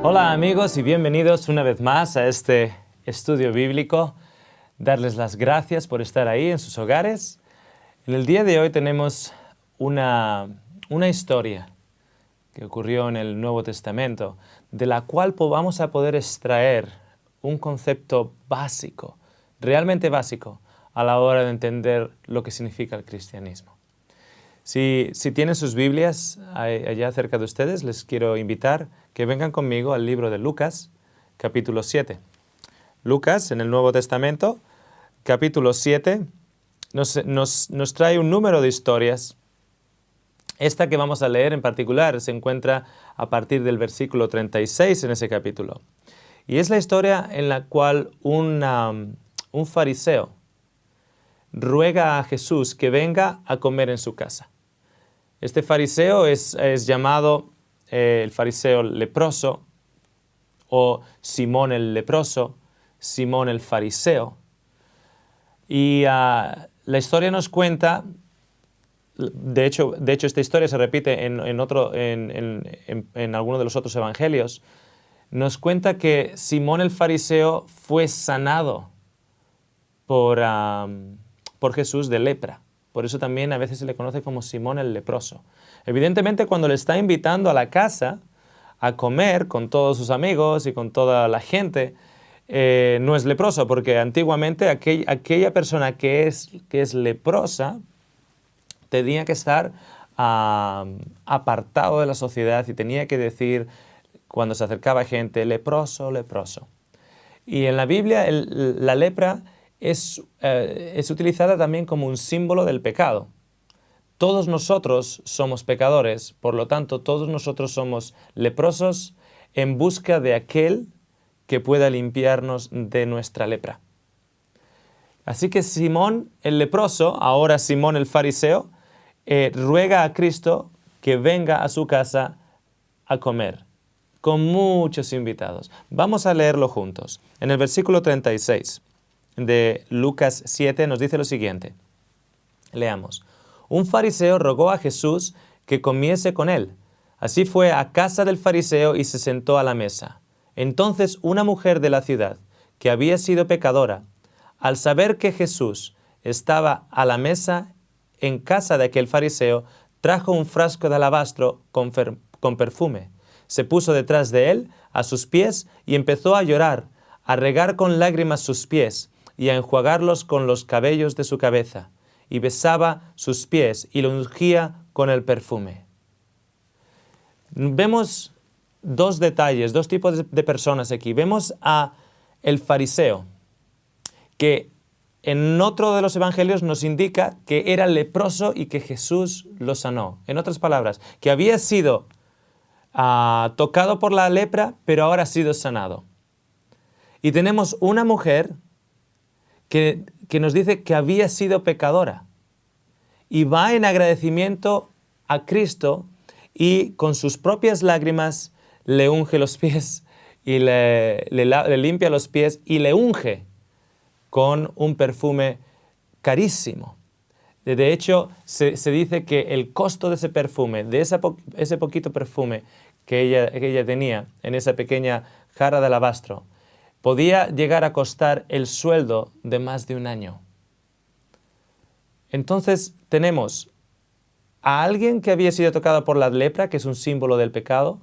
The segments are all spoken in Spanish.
Hola amigos y bienvenidos una vez más a este estudio bíblico. Darles las gracias por estar ahí en sus hogares. En el día de hoy tenemos una historia que ocurrió en el Nuevo Testamento, de la cual vamos a poder extraer un concepto básico, realmente básico, a la hora de entender lo que significa el cristianismo. Si tienen sus Biblias allá cerca de ustedes, les quiero invitar que vengan conmigo al libro de Lucas, capítulo 7. Lucas, en el Nuevo Testamento, capítulo 7, nos trae un número de historias. Esta que vamos a leer en particular se encuentra a partir del versículo 36 en ese capítulo. Y es la historia en la cual un fariseo ruega a Jesús que venga a comer en su casa. Este fariseo es llamado el fariseo leproso, o Simón el leproso, Simón el fariseo. Y la historia nos cuenta, de hecho esta historia se repite en alguno de los otros evangelios, nos cuenta que Simón el fariseo fue sanado por Jesús de lepra. Por eso también a veces se le conoce como Simón el leproso. Evidentemente, cuando le está invitando a la casa a comer con todos sus amigos y con toda la gente, no es leproso, porque antiguamente aquella persona que es leprosa tenía que estar apartado de la sociedad y tenía que decir, cuando se acercaba gente, leproso, leproso. Y en la Biblia la lepra es utilizada también como un símbolo del pecado. Todos nosotros somos pecadores, por lo tanto, todos nosotros somos leprosos en busca de aquel que pueda limpiarnos de nuestra lepra. Así que Simón el leproso, ahora Simón el fariseo, ruega a Cristo que venga a su casa a comer, con muchos invitados. Vamos a leerlo juntos. En el versículo 36 de Lucas 7 nos dice lo siguiente. Leamos. Un fariseo rogó a Jesús que comiese con él. Así fue a casa del fariseo y se sentó a la mesa. Entonces una mujer de la ciudad, que había sido pecadora, al saber que Jesús estaba a la mesa en casa de aquel fariseo, trajo un frasco de alabastro con perfume. Se puso detrás de él, a sus pies, y empezó a llorar, a regar con lágrimas sus pies y a enjuagarlos con los cabellos de su cabeza, y besaba sus pies y lo ungía con el perfume. Vemos dos detalles, dos tipos de personas aquí. Vemos a el fariseo, que en otro de los evangelios nos indica que era leproso y que Jesús lo sanó. En otras palabras, que había sido tocado por la lepra, pero ahora ha sido sanado. Y tenemos una mujer que nos dice que había sido pecadora y va en agradecimiento a Cristo y con sus propias lágrimas le unge los pies y le limpia los pies y le unge con un perfume carísimo. De hecho, se dice que el costo de ese perfume, de ese poquito perfume que ella tenía en esa pequeña jarra de alabastro, podía llegar a costar el sueldo de más de un año. Entonces tenemos a alguien que había sido tocado por la lepra, que es un símbolo del pecado,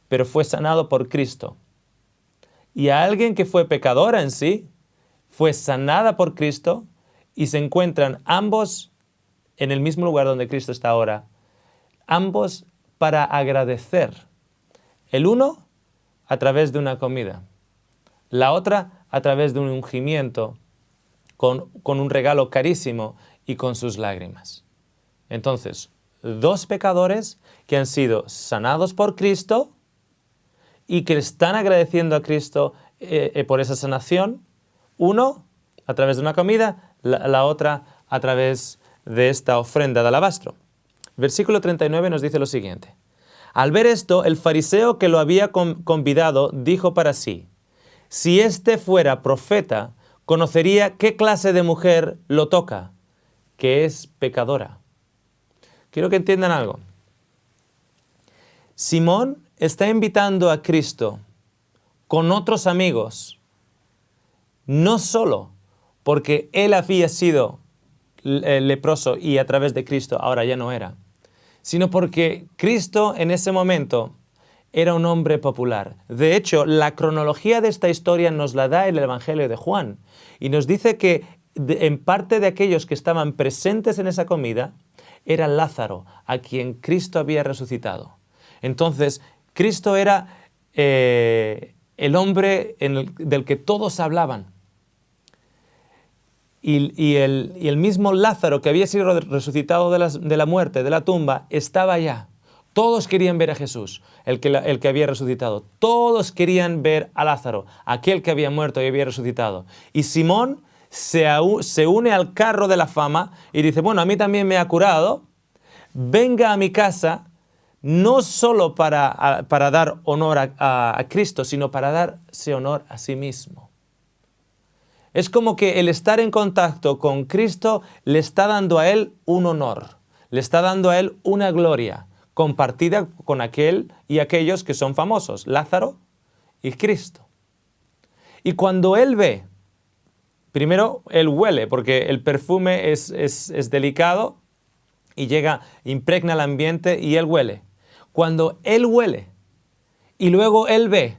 pero fue sanado por Cristo. Y a alguien que fue pecadora en sí, fue sanada por Cristo, y se encuentran ambos en el mismo lugar donde Cristo está ahora, ambos para agradecer. El uno a través de una comida, la otra a través de un ungimiento con un regalo carísimo y con sus lágrimas. Entonces, dos pecadores que han sido sanados por Cristo y que están agradeciendo a Cristo por esa sanación, uno a través de una comida, la otra a través de esta ofrenda de alabastro. Versículo 39 nos dice lo siguiente. Al ver esto, el fariseo que lo había convidado dijo para sí, si éste fuera profeta, conocería qué clase de mujer lo toca, que es pecadora. Quiero que entiendan algo. Simón está invitando a Cristo con otros amigos, no solo porque él había sido leproso y a través de Cristo ahora ya no era, sino porque Cristo en ese momento era un hombre popular. De hecho, la cronología de esta historia nos la da el Evangelio de Juan y nos dice que en parte de aquellos que estaban presentes en esa comida era Lázaro, a quien Cristo había resucitado. Entonces, Cristo era el hombre del que todos hablaban. Y el mismo Lázaro, que había sido resucitado de la muerte, de la tumba, estaba allá. Todos querían ver a Jesús, el que había resucitado. Todos querían ver a Lázaro, aquel que había muerto y había resucitado. Y Simón se une al carro de la fama y dice, bueno, a mí también me ha curado, venga a mi casa, no solo para dar honor a Cristo, sino para darse honor a sí mismo. Es como que el estar en contacto con Cristo le está dando a él un honor, le está dando a él una gloria compartida con aquel y aquellos que son famosos, Lázaro y Cristo. Y cuando él ve, primero él huele, porque el perfume es delicado y impregna el ambiente y él huele. Cuando él huele y luego él ve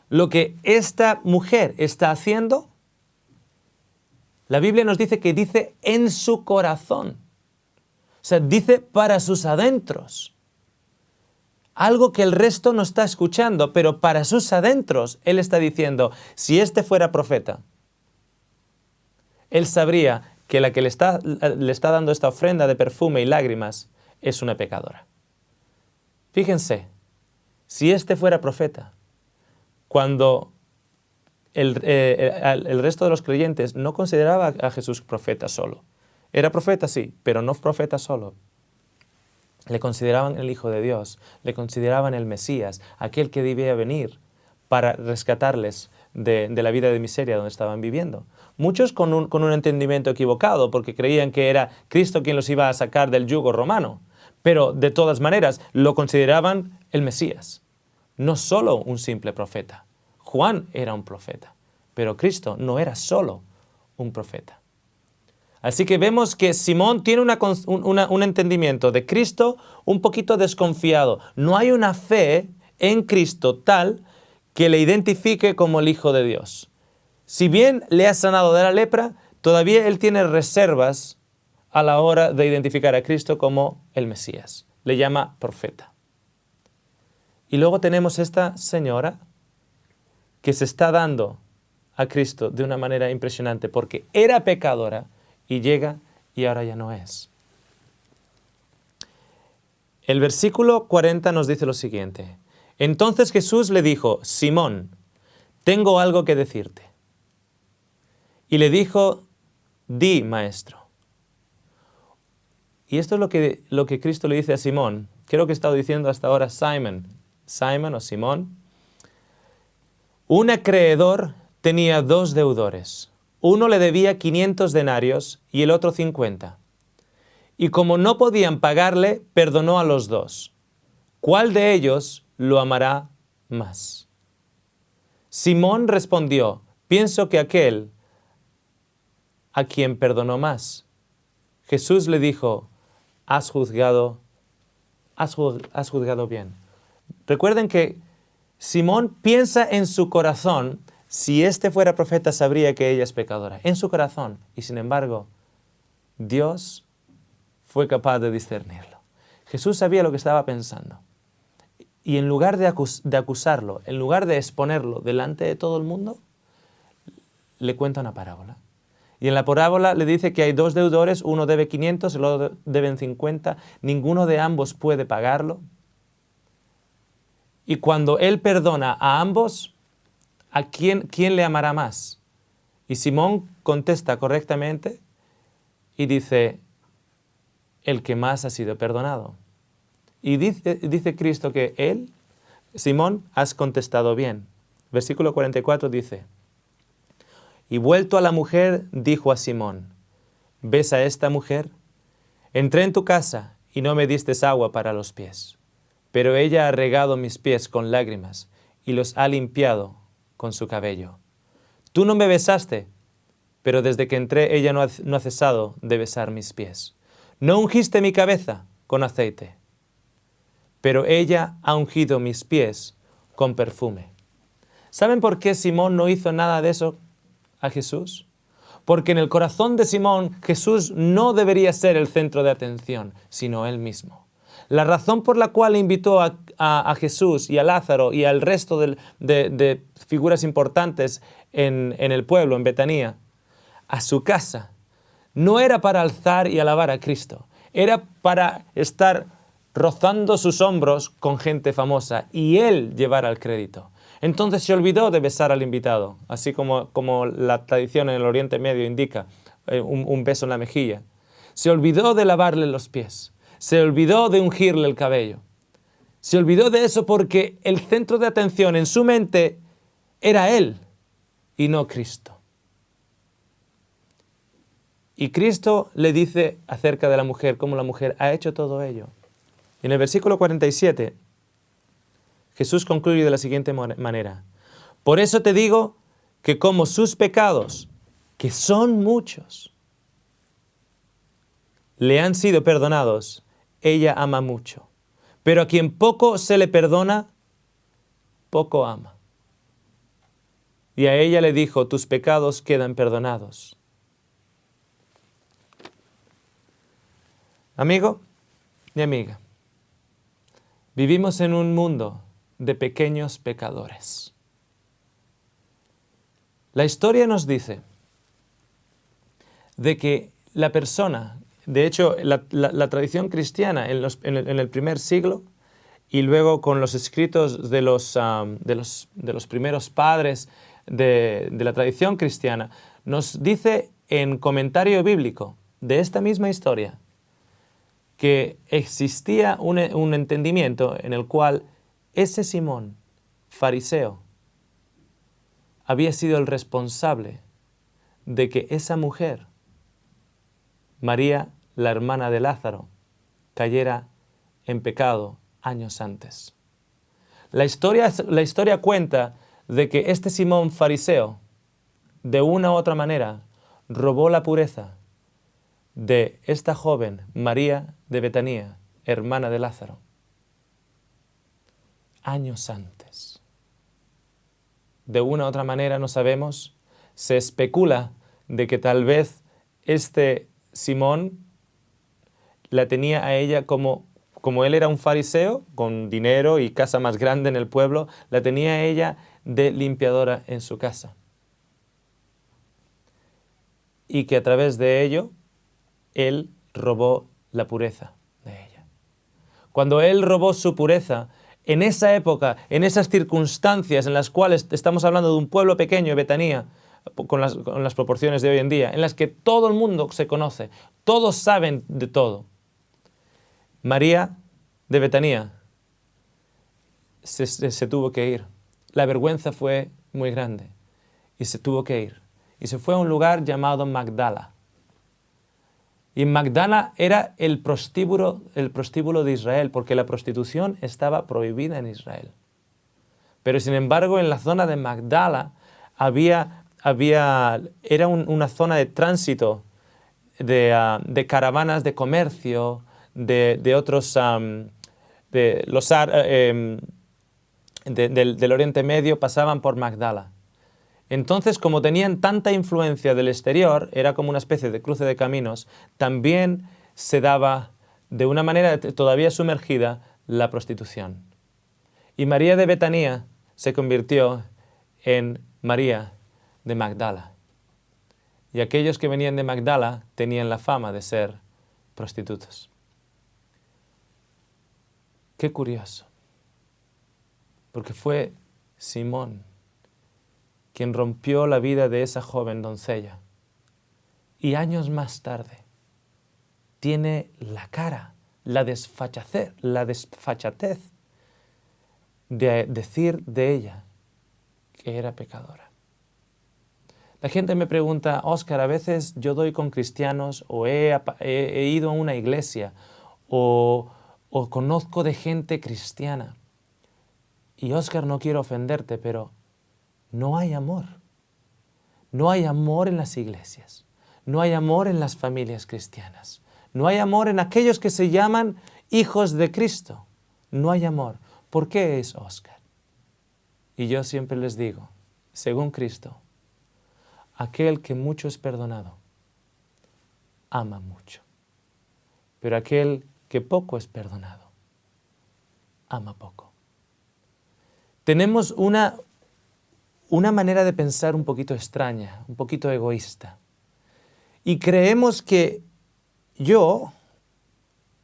lo que esta mujer está haciendo, la Biblia nos dice que dice en su corazón. O sea, dice para sus adentros. Algo que el resto no está escuchando, pero para sus adentros él está diciendo, si este fuera profeta, él sabría que la que le está dando esta ofrenda de perfume y lágrimas es una pecadora. Fíjense, si este fuera profeta, cuando el resto de los creyentes no consideraba a Jesús profeta solo. Era profeta, sí, pero no profeta solo. Le consideraban el Hijo de Dios, le consideraban el Mesías, aquel que debía venir para rescatarles de la vida de miseria donde estaban viviendo. Muchos con un entendimiento equivocado, porque creían que era Cristo quien los iba a sacar del yugo romano, pero de todas maneras lo consideraban el Mesías, no solo un simple profeta. Juan era un profeta, pero Cristo no era solo un profeta. Así que vemos que Simón tiene un entendimiento de Cristo un poquito desconfiado. No hay una fe en Cristo tal que le identifique como el Hijo de Dios. Si bien le ha sanado de la lepra, todavía él tiene reservas a la hora de identificar a Cristo como el Mesías. Le llama profeta. Y luego tenemos esta señora que se está dando a Cristo de una manera impresionante porque era pecadora y llega y ahora ya no es. El versículo 40 nos dice lo siguiente. Entonces Jesús le dijo, Simón, tengo algo que decirte. Y le dijo, di, maestro. Y esto es lo que Cristo le dice a Simón. Creo que he estado diciendo hasta ahora Simon o Simón. Un acreedor tenía 2 deudores. Uno le debía 500 denarios y el otro 50. Y como no podían pagarle, perdonó a los 2. ¿Cuál de ellos lo amará más? Simón respondió, pienso que aquel a quien perdonó más. Jesús le dijo, has juzgado bien. Recuerden que Simón piensa en su corazón, si este fuera profeta sabría que ella es pecadora, en su corazón. Y sin embargo, Dios fue capaz de discernirlo. Jesús sabía lo que estaba pensando. Y en lugar de acusarlo, en lugar de exponerlo delante de todo el mundo, le cuenta una parábola. Y en la parábola le dice que hay 2 deudores, uno debe 500, el otro debe 50, ninguno de ambos puede pagarlo. Y cuando él perdona a ambos, ¿a quién le amará más? Y Simón contesta correctamente y dice, el que más ha sido perdonado. Y dice Cristo que Simón, has contestado bien. Versículo 44 dice, y vuelto a la mujer, dijo a Simón, ¿ves a esta mujer? Entré en tu casa y no me diste agua para los pies, pero ella ha regado mis pies con lágrimas y los ha limpiado con su cabello. Tú no me besaste, pero desde que entré ella no ha cesado de besar mis pies. No ungiste mi cabeza con aceite, pero ella ha ungido mis pies con perfume. ¿Saben por qué Simón no hizo nada de eso a Jesús? Porque en el corazón de Simón Jesús no debería ser el centro de atención, sino él mismo. La razón por la cual invitó a Jesús y a Lázaro y al resto de figuras importantes en el pueblo, en Betanía, a su casa, no era para alzar y alabar a Cristo, era para estar rozando sus hombros con gente famosa y él llevar el crédito. Entonces se olvidó de besar al invitado, así como la tradición en el Oriente Medio indica, un beso en la mejilla. Se olvidó de lavarle los pies, se olvidó de ungirle el cabello. Se olvidó de eso porque el centro de atención en su mente era él y no Cristo. Y Cristo le dice acerca de la mujer, cómo la mujer ha hecho todo ello. En el versículo 47, Jesús concluye de la siguiente manera. Por eso te digo que como sus pecados, que son muchos, le han sido perdonados, ella ama mucho. Pero a quien poco se le perdona, poco ama. Y a ella le dijo, tus pecados quedan perdonados. Amigo y amiga, vivimos en un mundo de pequeños pecadores. La historia nos dice de que la persona, de hecho la tradición cristiana en el primer siglo y luego con los escritos de los primeros padres de la tradición cristiana, nos dice en comentario bíblico de esta misma historia que existía un entendimiento en el cual ese Simón, fariseo, había sido el responsable de que esa mujer, María, la hermana de Lázaro, cayera en pecado años antes. La historia cuenta de que este Simón fariseo, de una u otra manera, robó la pureza de esta joven, María de Betanía, hermana de Lázaro, años antes. De una u otra manera, no sabemos, se especula de que tal vez este Simón la tenía a ella como él era un fariseo, con dinero y casa más grande en el pueblo, la tenía a ella de limpiadora en su casa. Y que a través de ello, él robó la pureza de ella. Cuando él robó su pureza, en esa época, en esas circunstancias en las cuales estamos hablando de un pueblo pequeño, Betanía, con las proporciones de hoy en día, en las que todo el mundo se conoce, todos saben de todo. María de Betanía se tuvo que ir. La vergüenza fue muy grande y se tuvo que ir. Y se fue a un lugar llamado Magdala. Y Magdala era el prostíbulo de Israel, porque la prostitución estaba prohibida en Israel. Pero sin embargo, en la zona de Magdala era una zona de tránsito de caravanas de comercio, del Oriente Medio, pasaban por Magdala. Entonces, como tenían tanta influencia del exterior, era como una especie de cruce de caminos, también se daba, de una manera todavía sumergida, la prostitución. Y María de Betanía se convirtió en María de Magdala. Y aquellos que venían de Magdala tenían la fama de ser prostitutos. Qué curioso, porque fue Simón quien rompió la vida de esa joven doncella. Y años más tarde tiene la cara, la desfachatez de decir de ella que era pecadora. La gente me pregunta, Óscar, a veces yo doy con cristianos o he ido a una iglesia o o conozco de gente cristiana. Y Óscar, no quiero ofenderte, pero no hay amor. No hay amor en las iglesias. No hay amor en las familias cristianas. No hay amor en aquellos que se llaman hijos de Cristo. No hay amor. ¿Por qué es, Óscar? Y yo siempre les digo, según Cristo, aquel que mucho es perdonado, ama mucho. Pero aquel que poco es perdonado, ama poco. Tenemos una manera de pensar un poquito extraña, un poquito egoísta. Y creemos que yo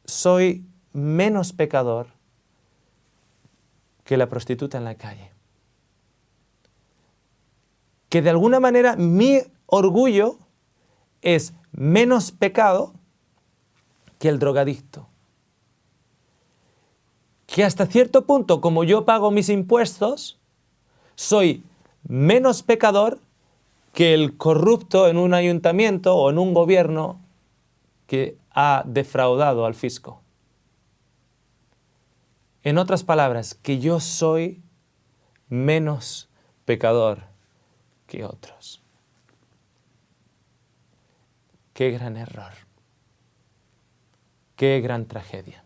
soy menos pecador que la prostituta en la calle. Que de alguna manera mi orgullo es menos pecado que el drogadicto. Que hasta cierto punto, como yo pago mis impuestos, soy menos pecador que el corrupto en un ayuntamiento o en un gobierno que ha defraudado al fisco. En otras palabras, que yo soy menos pecador que otros. Qué gran error. Qué gran tragedia.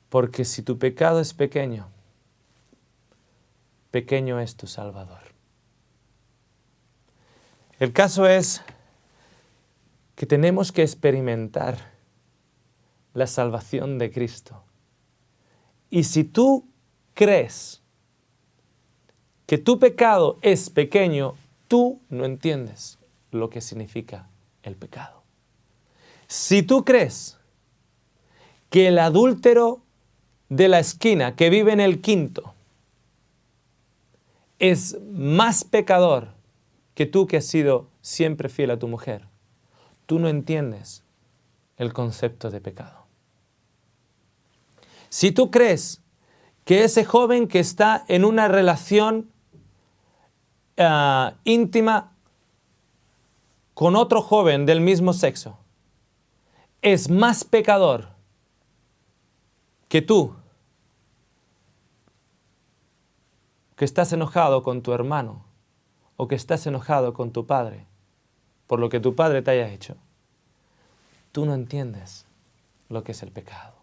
Porque si tu pecado es pequeño, pequeño es tu Salvador. El caso es que tenemos que experimentar la salvación de Cristo. Y si tú crees que tu pecado es pequeño, tú no entiendes lo que significa el pecado. Si tú crees que el adúltero de la esquina que vive en el quinto es más pecador que tú que has sido siempre fiel a tu mujer, tú no entiendes el concepto de pecado. Si tú crees que ese joven que está en una relación íntima con otro joven del mismo sexo es más pecador que tú, que estás enojado con tu hermano o que estás enojado con tu padre por lo que tu padre te haya hecho, tú no entiendes lo que es el pecado.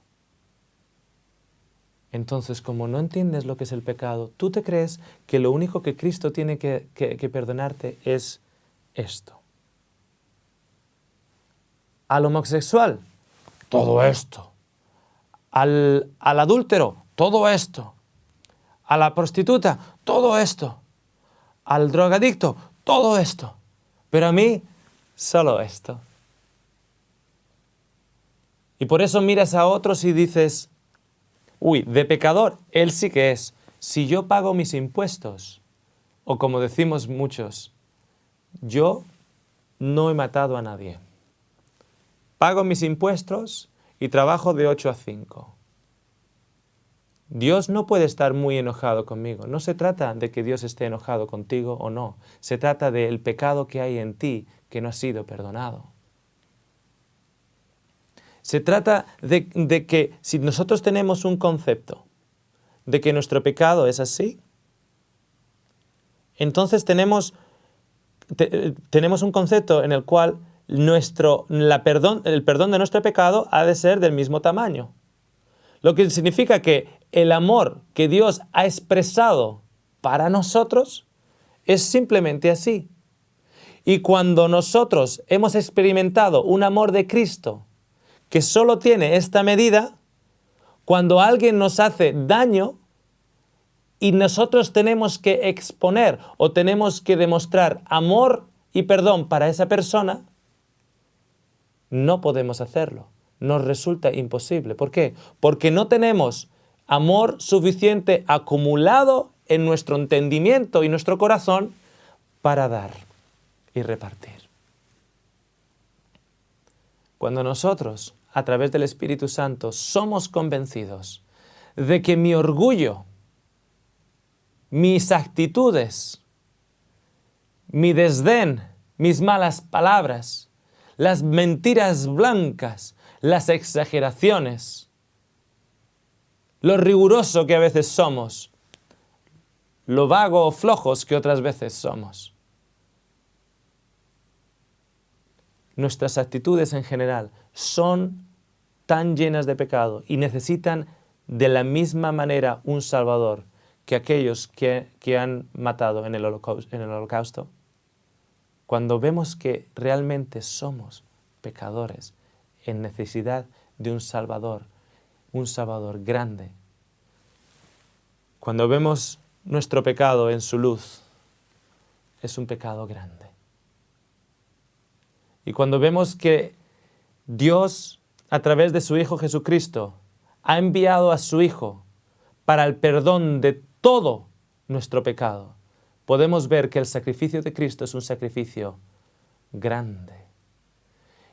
Entonces, como no entiendes lo que es el pecado, tú te crees que lo único que Cristo tiene que perdonarte es esto. Al homosexual, todo esto. Al adúltero, todo esto. A la prostituta, todo esto. Al drogadicto, todo esto. Pero a mí, solo esto. Y por eso miras a otros y dices, uy, de pecador, él sí que es. Si yo pago mis impuestos, o como decimos muchos, yo no he matado a nadie. Pago mis impuestos y trabajo de 8 a 5. Dios no puede estar muy enojado conmigo. No se trata de que Dios esté enojado contigo o no. Se trata del pecado que hay en ti que no ha sido perdonado. Se trata de que si nosotros tenemos un concepto de que nuestro pecado es así, entonces tenemos un concepto en el cual el perdón de nuestro pecado ha de ser del mismo tamaño. Lo que significa que el amor que Dios ha expresado para nosotros es simplemente así. Y cuando nosotros hemos experimentado un amor de Cristo que solo tiene esta medida, cuando alguien nos hace daño y nosotros tenemos que exponer o tenemos que demostrar amor y perdón para esa persona, no podemos hacerlo. Nos resulta imposible. ¿Por qué? Porque no tenemos amor suficiente acumulado en nuestro entendimiento y nuestro corazón para dar y repartir. Cuando nosotros, a través del Espíritu Santo, somos convencidos de que mi orgullo, mis actitudes, mi desdén, mis malas palabras, las mentiras blancas, las exageraciones, lo riguroso que a veces somos, lo vago o flojos que otras veces somos. Nuestras actitudes en general son tan llenas de pecado y necesitan de la misma manera un Salvador que aquellos que han matado en el holocausto. Cuando vemos que realmente somos pecadores en necesidad de un Salvador grande. Cuando vemos nuestro pecado en su luz, es un pecado grande. Y cuando vemos que Dios, a través de su Hijo Jesucristo, ha enviado a su Hijo para el perdón de todo nuestro pecado, podemos ver que el sacrificio de Cristo es un sacrificio grande.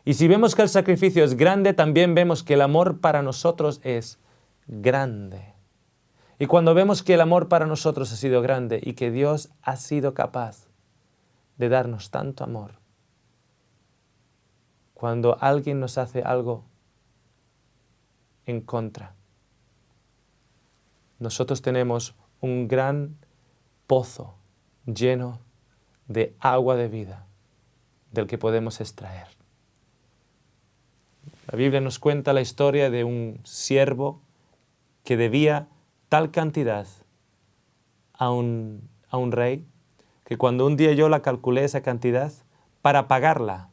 Y si vemos que el sacrificio es grande, también vemos que el amor para nosotros es grande. Y cuando vemos que el amor para nosotros ha sido grande y que Dios ha sido capaz de darnos tanto amor, cuando alguien nos hace algo en contra, nosotros tenemos un gran pozo lleno de agua de vida del que podemos extraer. La Biblia nos cuenta la historia de un siervo que debía tal cantidad a un rey que cuando un día yo la calculé esa cantidad para pagarla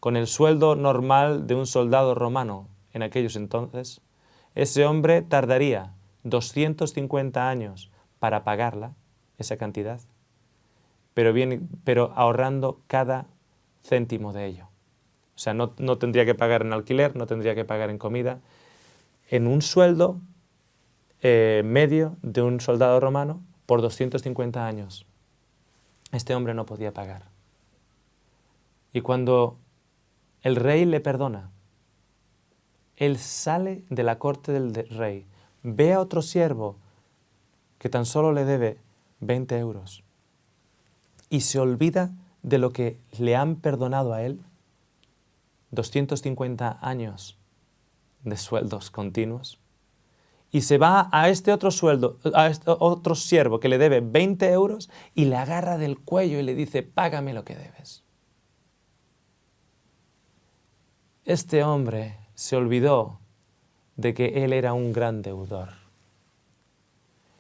con el sueldo normal de un soldado romano en aquellos entonces, ese hombre tardaría 250 años para pagarla, esa cantidad, pero ahorrando cada céntimo de ello. O sea, no tendría que pagar en alquiler, no tendría que pagar en comida. En un sueldo medio de un soldado romano por 250 años, este hombre no podía pagar. Y cuando el rey le perdona, él sale de la corte del rey, ve a otro siervo que tan solo le debe 20 euros y se olvida de lo que le han perdonado a él, 250 años de sueldos continuos, y se va a este otro siervo que le debe 20 euros y le agarra del cuello y le dice: págame lo que debes. Este hombre se olvidó de que él era un gran deudor.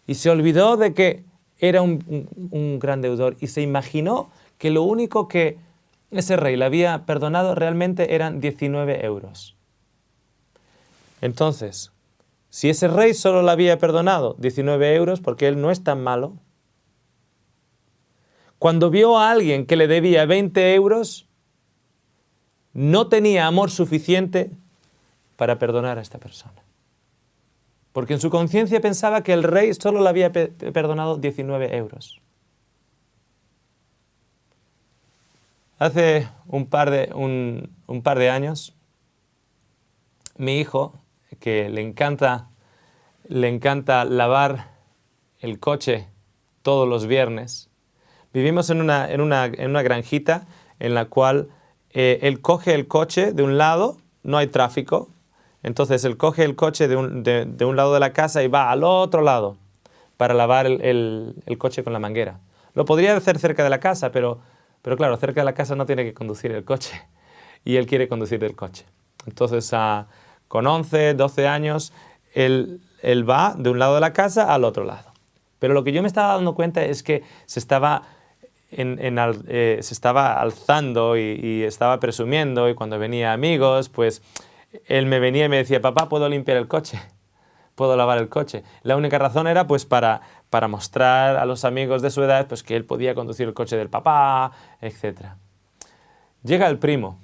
Y se olvidó de que era un gran deudor y se imaginó que lo único que ese rey le había perdonado realmente eran 19 euros. Entonces, si ese rey solo le había perdonado 19 euros, porque él no es tan malo, cuando vio a alguien que le debía 20 euros, no tenía amor suficiente para perdonar a esta persona. Porque en su conciencia pensaba que el rey solo le había perdonado 19 euros. Hace un par de años, mi hijo, que le encanta lavar el coche todos los viernes, vivimos en una granjita en la cual él coge el coche de un lado, no hay tráfico, entonces él coge el coche de un lado de la casa y va al otro lado para lavar el coche con la manguera. Lo podría hacer cerca de la casa, pero claro, cerca de la casa no tiene que conducir el coche y él quiere conducir el coche. Entonces, con 11, 12 años, él va de un lado de la casa al otro lado. Pero lo que yo me estaba dando cuenta es que se estaba alzando y estaba presumiendo, y cuando venía amigos, pues él me venía y me decía: papá, ¿puedo limpiar el coche? ¿Puedo lavar el coche? La única razón era pues para mostrar a los amigos de su edad pues que él podía conducir el coche del papá, etc. Llega el primo.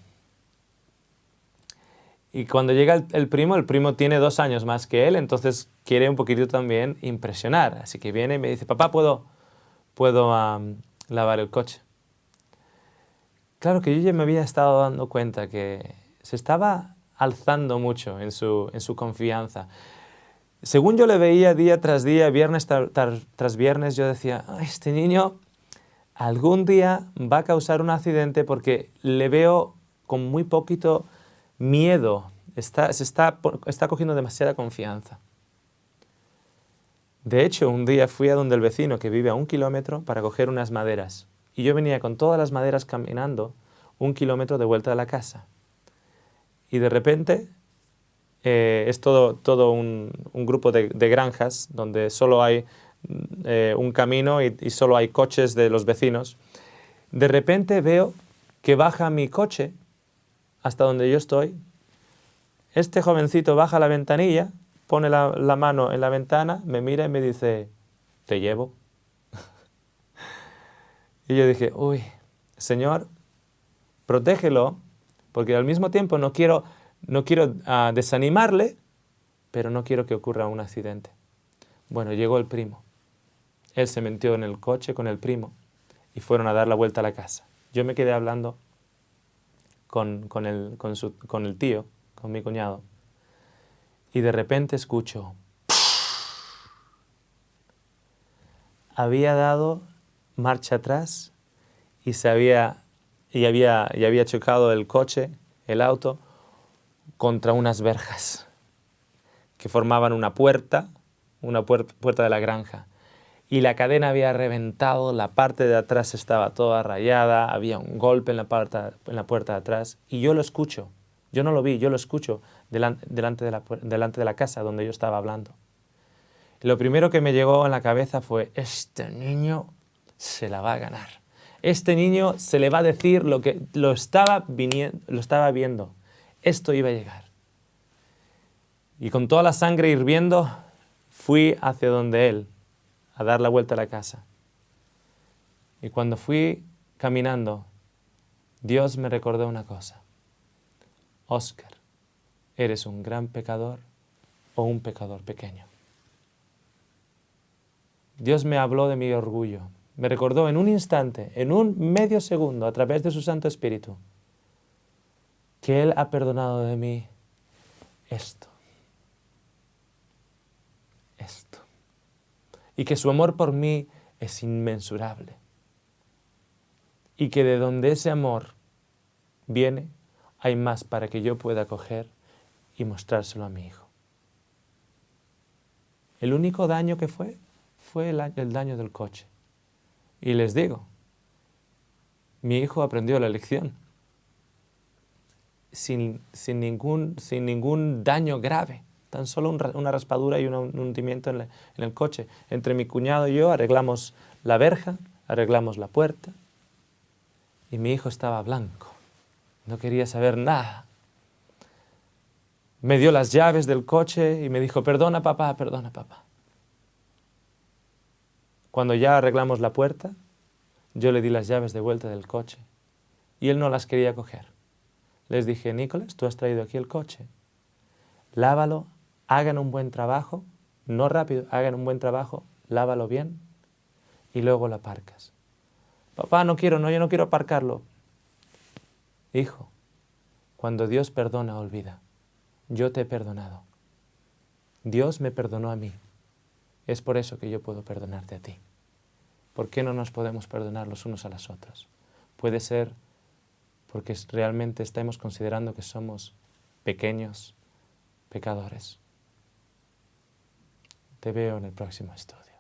Y cuando llega el primo tiene 2 años más que él, entonces quiere un poquito también impresionar. Así que viene y me dice: papá, ¿puedo lavar el coche? Claro que yo ya me había estado dando cuenta que se estaba alzando mucho en su confianza. Según yo le veía día tras día, viernes tras viernes, yo decía: este niño algún día va a causar un accidente porque le veo con muy poquito miedo, está cogiendo demasiada confianza. De hecho, un día fui a donde el vecino que vive a 1 kilómetro para coger unas maderas. Y yo venía con todas las maderas caminando 1 kilómetro de vuelta a la casa. Y de repente es todo un grupo de granjas donde solo hay un camino y solo hay coches de los vecinos. De repente veo que baja mi coche hasta donde yo estoy. Este jovencito baja la ventanilla, pone la mano en la ventana, me mira y me dice, ¿te llevo? Y yo dije, uy, Señor, protégelo, porque al mismo tiempo no quiero desanimarle, pero no quiero que ocurra un accidente. Bueno, llegó el primo. Él se metió en el coche con el primo y fueron a dar la vuelta a la casa. Yo me quedé hablando con el tío, con mi cuñado, y de repente escucho, había dado marcha atrás y había chocado el coche, el auto, contra unas verjas que formaban una puerta de la granja. Y la cadena había reventado, la parte de atrás estaba toda rayada, había un golpe en la puerta de atrás. Y yo lo escucho, yo no lo vi, yo lo escucho delante de la casa donde yo estaba hablando. Y lo primero que me llegó en la cabeza fue, este niño se la va a ganar. Este niño se le va a decir lo que lo estaba viendo. Esto iba a llegar. Y con toda la sangre hirviendo, fui hacia donde él, a dar la vuelta a la casa. Y cuando fui caminando, Dios me recordó una cosa. Óscar, ¿eres un gran pecador o un pecador pequeño? Dios me habló de mi orgullo. Me recordó en un instante, en un medio segundo, a través de su Santo Espíritu, que Él ha perdonado de mí esto. Y que su amor por mí es inmensurable. Y que de donde ese amor viene, hay más para que yo pueda coger y mostrárselo a mi hijo. El único daño que fue el daño del coche. Y les digo, mi hijo aprendió la lección sin ningún daño grave. Tan solo una raspadura y un hundimiento en el coche. Entre mi cuñado y yo arreglamos la verja, arreglamos la puerta y mi hijo estaba blanco. No quería saber nada. Me dio las llaves del coche y me dijo, perdona papá, perdona papá. Cuando ya arreglamos la puerta, yo le di las llaves de vuelta del coche y él no las quería coger. Les dije, Nicolás, tú has traído aquí el coche. Lávalo, hagan un buen trabajo, no rápido, hagan un buen trabajo, lávalo bien y luego lo aparcas. Papá, yo no quiero aparcarlo. Hijo, cuando Dios perdona, olvida. Yo te he perdonado. Dios me perdonó a mí. Es por eso que yo puedo perdonarte a ti. ¿Por qué no nos podemos perdonar los unos a los otros? Puede ser porque realmente estamos considerando que somos pequeños pecadores. Te veo en el próximo estudio.